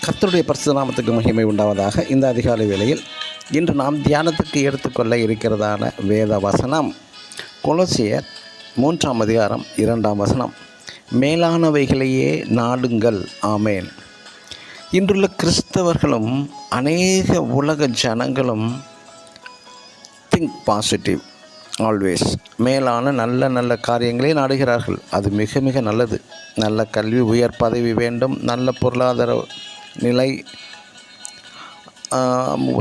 கர்த்தருடைய பரிசுத்த நாமத்துக்கு மகிமை உண்டாவதாக. இந்த அதிகாலை வேளையில் இன்று நாம் தியானத்துக்கு எடுத்துக்கொள்ள இருக்கிறதான வேத வசனம் கொலோசியர் 3ஆம் அதிகாரம் 2ஆம் வசனம். மேலானவைகளையே நாடுங்கள். ஆமேன். இன்றுள்ள கிறிஸ்தவர்களும் அநேக உலக ஜனங்களும் திங்க் பாசிட்டிவ் ஆல்வேஸ், மேலான நல்ல காரியங்களே நாடுகிறார்கள். அது மிக மிக நல்லது. நல்ல கல்வி, உயர் பதவி வேண்டும், நல்ல பொருளாதார நிலை,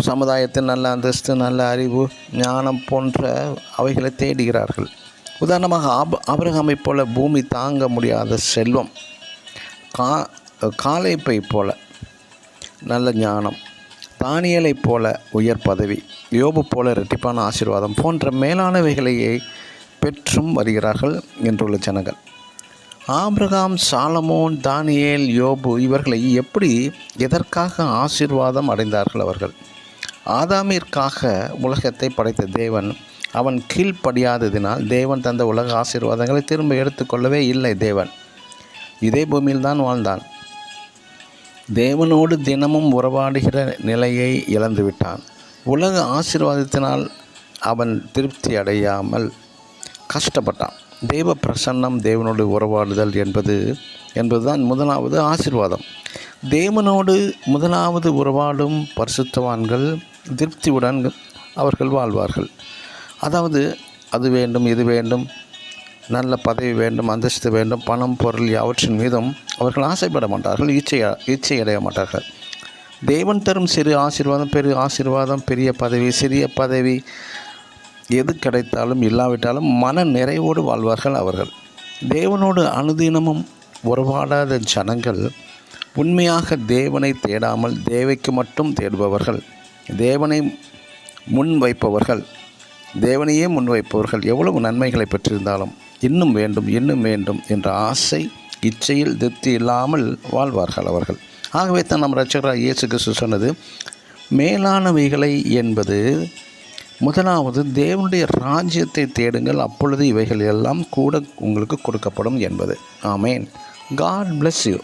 சமுதாயத்தில் நல்ல அந்தஸ்து, நல்ல அறிவு, ஞானம் போன்ற அவைகளை தேடுகிறார்கள். உதாரணமாக ஆபிரகாமை போல பூமி தாங்க முடியாத செல்வம், காலேப்பை போல நல்ல ஞானம், தானியலை போல உயர் பதவி, யோபு போல இரட்டிப்பான ஆசீர்வாதம் போன்ற மேலானவைகளையே பெற்றும் வருகிறார்கள் என்றுள்ள ஜனங்கள். ஆபிரகாம், சாலமோன், தானியேல், யோபு இவர்களை எதற்காக ஆசீர்வாதம் அடைந்தார்கள்? அவர்கள் ஆதாமிற்காக உலகத்தை படைத்த தேவன் அவன் கீழ்ப்படியாததினால் தேவன் தந்த உலக ஆசீர்வாதங்களை திரும்ப எடுத்துக்கொள்ளவே இல்லை. தேவன் இதே பூமியில்தான் வாழ்ந்தான். தேவனோடு தினமும் உறவாடுகிற நிலையை இழந்துவிட்டான். உலக ஆசீர்வாதத்தினால் அவன் திருப்தி அடையாமல் கஷ்டப்பட்டான். தெய்வ பிரசன்னம், தேவனோடு உறவாடுதல் என்பதுதான் முதலாவது ஆசீர்வாதம். தேவனோடு முதலாவது உறவாடும் பரிசுத்தவான்கள் திருப்தியுடன் அவர்கள் வாழ்வார்கள். அதாவது அது வேண்டும், இது வேண்டும், நல்ல பதவி வேண்டும், அந்தஸ்து வேண்டும், பணம், பொருள் யாவற்றின் மீதும் அவர்கள் ஆசைப்பட மாட்டார்கள், இச்சை அடைய மாட்டார்கள். தேவன் தரும் சிறு ஆசீர்வாதம், பெரிய ஆசீர்வாதம், பெரிய பதவி, சிறிய பதவி, எது கிடைத்தாலும் இல்லாவிட்டாலும் மன நிறைவோடு வாழ்வார்கள் அவர்கள். தேவனோடு அனுதினமும் உறவாடாத ஜனங்கள் உண்மையாக தேவனை தேடாமல் தேவைக்கு மட்டும் தேடுபவர்கள், தேவனையே முன்வைப்பவர்கள் எவ்வளவு நன்மைகளை பெற்றிருந்தாலும் இன்னும் வேண்டும் என்ற ஆசை, இச்சையில் திருப்தி இல்லாமல் வாழ்வார்கள் அவர்கள். ஆகவே தான் நம் இரட்சகராகிய இயேசு கிறிஸ்து சொன்னது, மேலானவைகளை என்பது முதலாவது தேவனுடைய ராஜ்யத்தை தேடுங்கள், அப்பொழுது இவைகள் எல்லாம் கூட உங்களுக்கு கொடுக்கப்படும் என்பது. ஆமேன். God bless you.